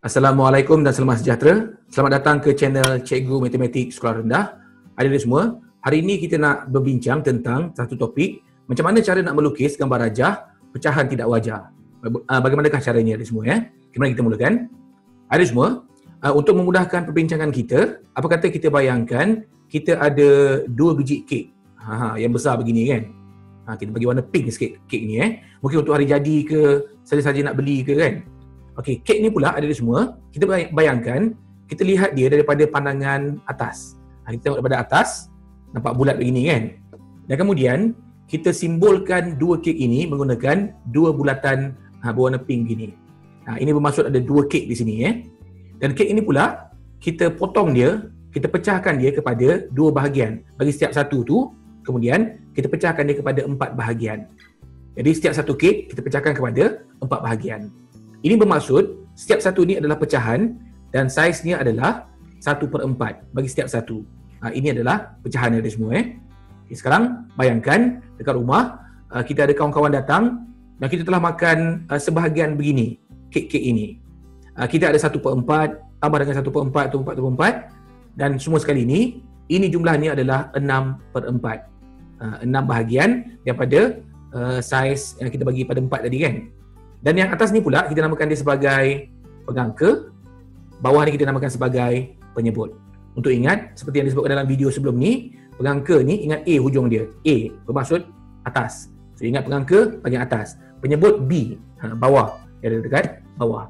Assalamualaikum dan selamat sejahtera. Selamat datang ke channel Cikgu Matematik Sekolah Rendah. Adik-adik semua, hari ini kita nak berbincang tentang satu topik, macam mana cara nak melukis gambar rajah pecahan tidak wajar. Bagaimanakah caranya adik semua ya? Mari kita mulakan. Adik semua, untuk memudahkan perbincangan kita, apa kata kita bayangkan kita ada 2 biji kek yang besar begini kan. Kita bagi warna pink sikit kek ni Mungkin untuk hari jadi ke, saja-saja nak beli ke kan. Okey, kek ni pula ada semua. Kita bayangkan, kita lihat dia daripada pandangan atas. Kita tengok daripada atas, nampak bulat begini kan. Dan kemudian, kita simbolkan 2 kek ini menggunakan 2 bulatan berwarna pink gini. Ini bermaksud ada 2 kek di sini Dan kek ini pula, kita potong dia, kita pecahkan dia kepada 2 bahagian. Bagi setiap satu tu, kemudian kita pecahkan dia kepada 4 bahagian. Jadi setiap satu kek, kita pecahkan kepada 4 bahagian. Ini bermaksud setiap satu ni adalah pecahan dan saiznya adalah 1/4 bagi setiap satu. Ini adalah pecahan dia semua Okay, sekarang bayangkan dekat rumah kita ada kawan-kawan datang dan kita telah makan sebahagian begini, kek-kek ini. Kita ada 1/4 tambah dengan 1/4 tu 4/4 dan semua sekali ini jumlahnya adalah 6/4. 6 bahagian daripada saiz yang kita bagi pada 4 tadi kan. Dan yang atas ni pula kita namakan dia sebagai pengangka, bawah ni kita namakan sebagai penyebut. Untuk ingat, seperti yang disebutkan dalam video sebelum ni, pengangka ni ingat A hujung dia. A bermaksud atas. So ingat pengangka bahagian atas. Penyebut B, bawah. Dia ada dekat bawah.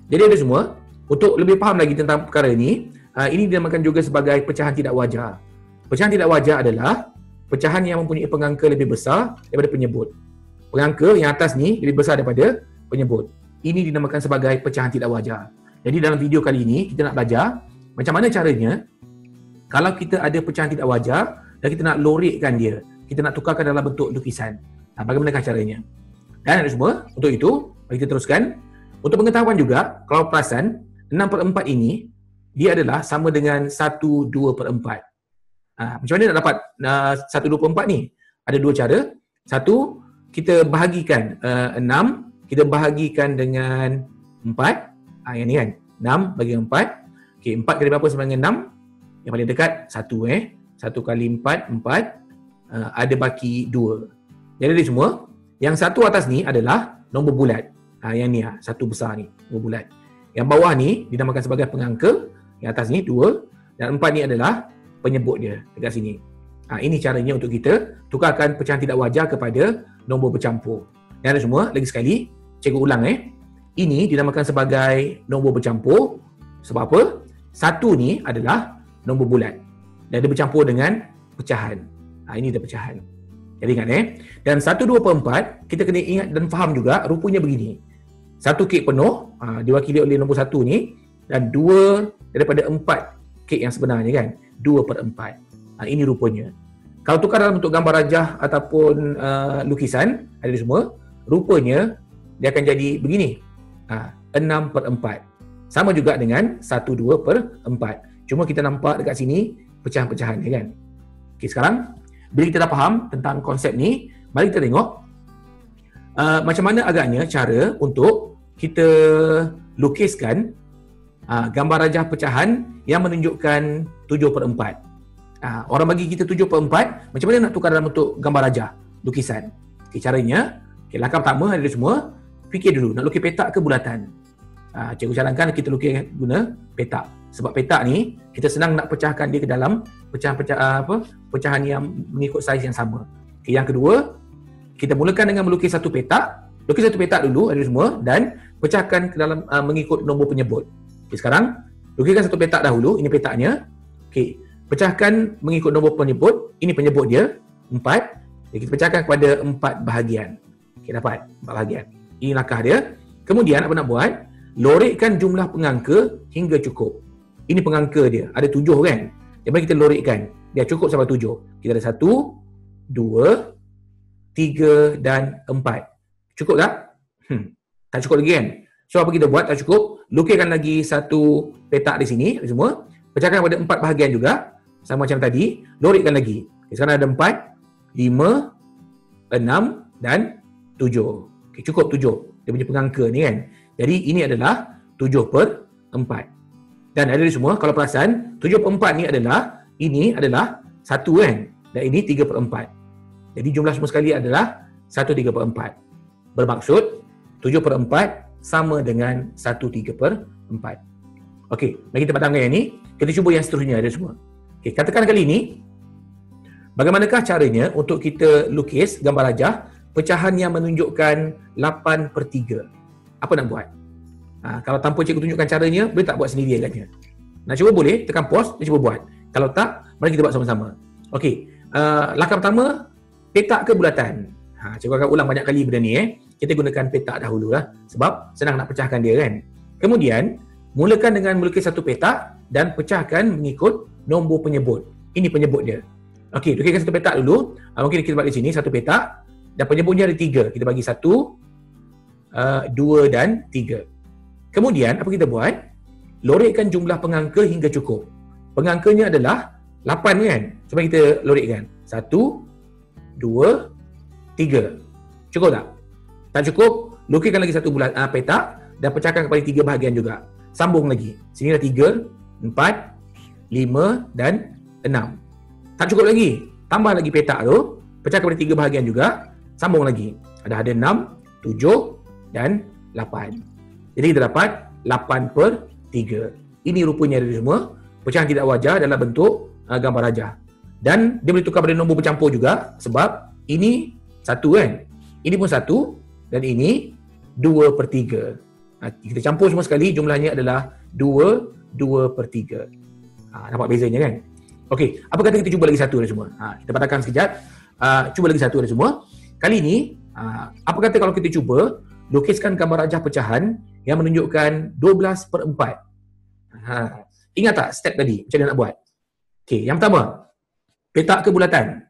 Jadi ada semua, untuk lebih faham lagi tentang perkara ini dinamakan juga sebagai pecahan tidak wajar. Pecahan tidak wajar adalah pecahan yang mempunyai pengangka lebih besar daripada penyebut. Pengangka yang atas ni lebih besar daripada penyebut. Ini dinamakan sebagai pecahan tidak wajar. Jadi dalam video kali ini kita nak belajar macam mana caranya kalau kita ada pecahan tidak wajar dan kita nak lorekkan dia, kita nak tukarkan dalam bentuk lukisan. Bagaimanakah caranya? Dan ada semua, untuk itu mari kita teruskan. Untuk pengetahuan juga, kalau perasan 6/4 ini dia adalah sama dengan 1/2/4. Macam mana nak dapat 1/2/4 ni? Ada 2 cara. Satu, kita bahagikan 6, kita bahagikan dengan 4. Yang ni kan, 6 bagi 4. Okey, 4 kali berapa sama dengan 6? Yang paling dekat 1 1 kali 4, 4. Ada baki 2. Jadi ada semua. Yang satu atas ni adalah nombor bulat. Yang ni satu besar ni, nombor bulat. Yang bawah ni dinamakan sebagai pengangka. Yang atas ni 2. Dan 4 ni adalah penyebut dia dekat sini. Ini caranya untuk kita tukarkan pecahan tidak wajar kepada nombor bercampur. Dan ada semua, lagi sekali, cikgu ulang Ini dinamakan sebagai nombor bercampur. Sebab apa? 1 ni adalah nombor bulat. Dan dia bercampur dengan pecahan. Ini dia pecahan. Jadi ingat Dan 1/2/4, kita kena ingat dan faham juga rupanya begini. 1 kek penuh, diwakili oleh nombor 1 ni. Dan 2 daripada 4 kek yang sebenarnya kan. 2/4. Ini rupanya. Kalau tukar dalam bentuk gambar rajah ataupun lukisan, ada semua, rupanya dia akan jadi begini. 6/4. Sama juga dengan 1/2/4. Cuma kita nampak dekat sini pecahan-pecahan kan. Okey, sekarang bila kita dah faham tentang konsep ni, mari kita tengok macam mana agaknya cara untuk kita lukiskan gambar rajah pecahan yang menunjukkan 7/4. Orang bagi kita 7/4, macam mana nak tukar dalam bentuk gambar rajah lukisan? Okay, caranya, langkah pertama ada semua, fikir dulu nak lukis petak ke bulatan. Cikgu sarankan kita lukis guna petak. Sebab petak ni kita senang nak pecahkan dia ke dalam pecahan yang mengikut saiz yang sama. Okay, yang kedua, kita mulakan dengan melukis satu petak. Lukis satu petak dulu ada semua dan pecahkan ke dalam mengikut nombor penyebut. Okay, sekarang lukiskan satu petak dahulu, ini petaknya. Okey, pecahkan mengikut nombor penyebut. Ini penyebut dia 4. Jadi kita pecahkan kepada 4 bahagian. Okey, dapat 4 bahagian. Ini langkah dia. Kemudian apa nak buat? Lorekkan jumlah pengangka hingga cukup. Ini pengangka dia. Ada 7 kan? Jadi kita lorekkan. Dia cukup sampai 7. Kita ada 1, 2, 3 dan 4. Cukup tak? Tak cukup lagi kan? So apa kita buat? Tak cukup. Lukiskan lagi satu petak di sini. Semua. Pecahkan kepada 4 bahagian juga. Sama macam tadi. Lorekkan lagi. Sekarang ada 4, 5, 6 dan 7. Okay, cukup 7. Dia punya pengangka ni kan. Jadi ini adalah 7/4. 4. Dan ada semua, kalau perasan, 7/4 ni adalah, ini adalah 1 kan? Dan ini 3/4. Jadi jumlah semua sekali adalah 1/3/4. Bermaksud, 7/4 sama dengan 1/3/4. Okey, mari kita padamkan yang ni. Kita cuba yang seterusnya ada semua. Okey, katakan kali ini, bagaimanakah caranya untuk kita lukis gambar rajah pecahan yang menunjukkan 8/3? Apa nak buat? Kalau tanpa cikgu tunjukkan caranya, boleh tak buat sendiri agaknya? Nak cuba boleh, tekan pause dan cuba buat. Kalau tak, mari kita buat sama-sama. Okey, langkah pertama, petak ke bulatan? Cikgu akan ulang banyak kali benda ni. Kita gunakan petak dahulu lah, sebab senang nak pecahkan dia kan. Kemudian, mulakan dengan melukis satu petak dan pecahkan mengikut nombor penyebut. Ini penyebut dia. Okey, lukiskan satu petak dulu. Mungkin kita buat di sini, satu petak. Dan penyebutnya ada 3. Kita bagi 1, 2 dan 3. Kemudian, apa kita buat? Lorekkan jumlah pengangka hingga cukup. Pengangkanya adalah 8 kan? Cuba kita lorekkan. 1, 2, 3. Cukup tak? Tak cukup, lukiskan lagi satu petak dan pecahkan kepada 3 bahagian juga. Sambung lagi. Sini dah 3, 4, 5 dan 6. Tak cukup lagi. Tambah lagi petak tu. Pecah kepada 3 bahagian juga. Sambung lagi. Ada 6, 7 dan 8. Jadi kita dapat 8/3. Ini rupanya dari semua pecahan tidak wajar dalam bentuk gambar rajah. Dan dia boleh tukar pada nombor bercampur juga sebab ini 1 kan. Ini pun 1 dan ini 2/3. Kita campur semua sekali, jumlahnya adalah 2/3. Nampak bezanya kan? Okey, apa kata kita cuba lagi satu dari semua? Kita patahkan sekejap. Cuba lagi satu dari semua. Kali ini, apa kata kalau kita cuba lukiskan gambar rajah pecahan yang menunjukkan 12/4. Ingat tak step tadi? Macam mana nak buat? Okey, yang pertama, petak ke bulatan?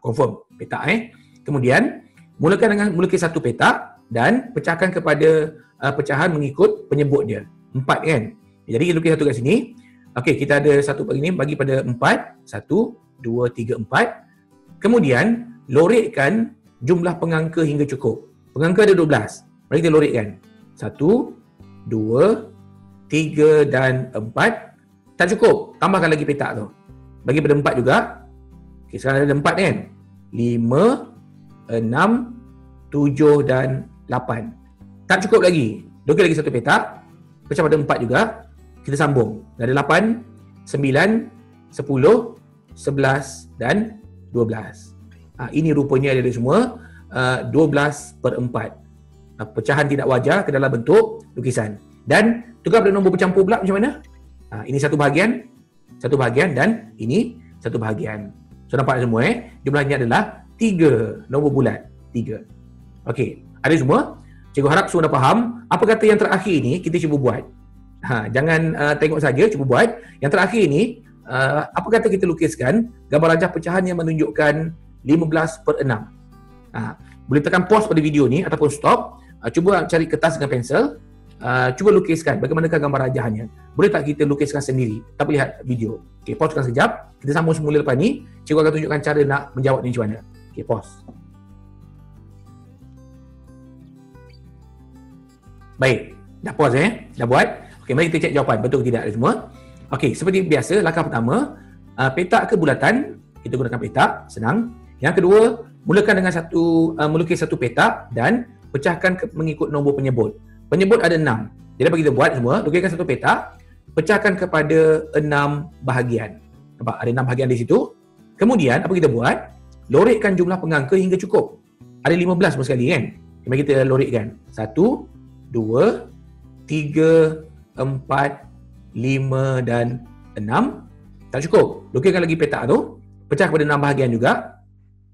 Confirm, petak Kemudian, mulakan dengan melukis satu petak dan pecahkan kepada pecahan mengikut penyebut dia. 4 kan? Jadi kita lukis satu kat sini. Okey, kita ada satu bagi ni, bagi pada 4. 1, 2, 3, 4. Kemudian, lorekkan jumlah pengangka hingga cukup. Pengangka ada 12. Mari kita lorekkan. 1, 2, 3 dan 4. Tak cukup. Tambahkan lagi petak tu. Bagi pada 4 juga. Okey, sekarang ada 4 kan? 5, 6, 7 dan 8. Tak cukup lagi. Lukis lagi satu petak. Pecah pada 4 juga. Kita sambung. Ada 8, 9, 10, 11 dan 12. Ini rupanya ada semua 12/4. Pecahan tidak wajar ke dalam bentuk lukisan. Dan tukar pada nombor bercampur pula macam mana? Ini satu bahagian dan ini satu bahagian. So nampak semua jumlahnya adalah 3 nombor bulat. 3. Okey, ada semua? Cikgu harap semua dah faham. Apa kata yang terakhir ni kita cuba buat. Jangan tengok saja, cuba buat. Yang terakhir ni, apa kata kita lukiskan gambar rajah pecahan yang menunjukkan 15/6. Boleh tekan pause pada video ni ataupun stop. Cuba cari kertas dengan pensel. Cuba lukiskan bagaimanakah gambar rajahnya. Boleh tak kita lukiskan sendiri tanpa lihat video? Okey, pausekan sekejap. Kita sambung semula lepas ni. Cikgu akan tunjukkan cara nak menjawab ni macam mana. Okey, pause. Baik, dah pause dah buat. Okey, mari kita cek jawapan betul ke tidak semua. Okey, seperti biasa langkah pertama, petak ke bulatan, kita gunakan petak, senang. Yang kedua, mulakan dengan melukis satu petak dan pecahkan mengikut nombor penyebut. Penyebut ada 6. Jadi apa kita buat semua, lukiskan satu petak, pecahkan kepada 6 bahagian. Nampak ada 6 bahagian di situ. Kemudian apa kita buat? Lorekkan jumlah pengangka hingga cukup. Ada 15 semua sekali kan? Mari kita lorekkan. 1, 2, 3, 4, 5 dan 6. Tak cukup. Lukiskan lagi petak tu. Pecah kepada 6 bahagian juga.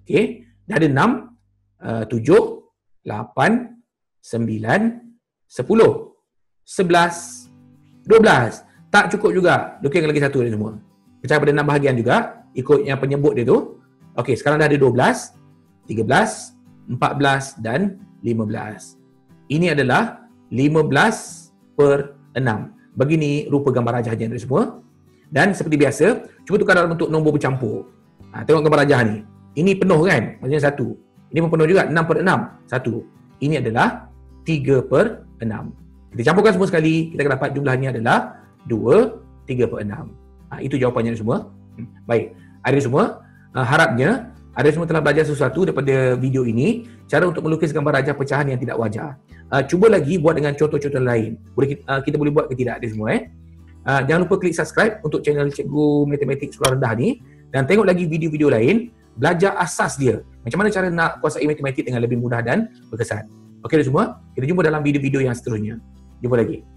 Okey. Dah ada 6, 7, 8, 9, 10, 11, 12. Tak cukup juga. Lukiskan lagi satu dia semua. Pecah kepada 6 bahagian juga. Ikut yang penyebut dia tu. Okey, sekarang dah ada 12, 13, 14 dan 15. Ini adalah 15/6. Begini rupa gambar rajahnya dari semua. Dan seperti biasa, cuba tukar dalam bentuk nombor bercampur. Tengok gambar rajah ni. Ini penuh kan? Maksudnya 1. Ini pun penuh juga, 6/6. 1. Ini adalah 3/6. Kita campurkan semua sekali, kita akan dapat jumlahnya adalah 2/3/6. Itu jawapannya semua. Baik, adik semua, harapnya adik semua telah belajar sesuatu daripada video ini, cara untuk melukis gambar rajah pecahan yang tidak wajar. Cuba lagi buat dengan contoh-contoh lain. Kita boleh buat ke tidak adik semua. Jangan lupa klik subscribe untuk channel Cikgu Matematik Sekolah Rendah ni, dan tengok lagi video-video lain, belajar asas dia. Macam mana cara nak kuasai matematik dengan lebih mudah dan berkesan. Okey semua, kita jumpa dalam video-video yang seterusnya. Jumpa lagi.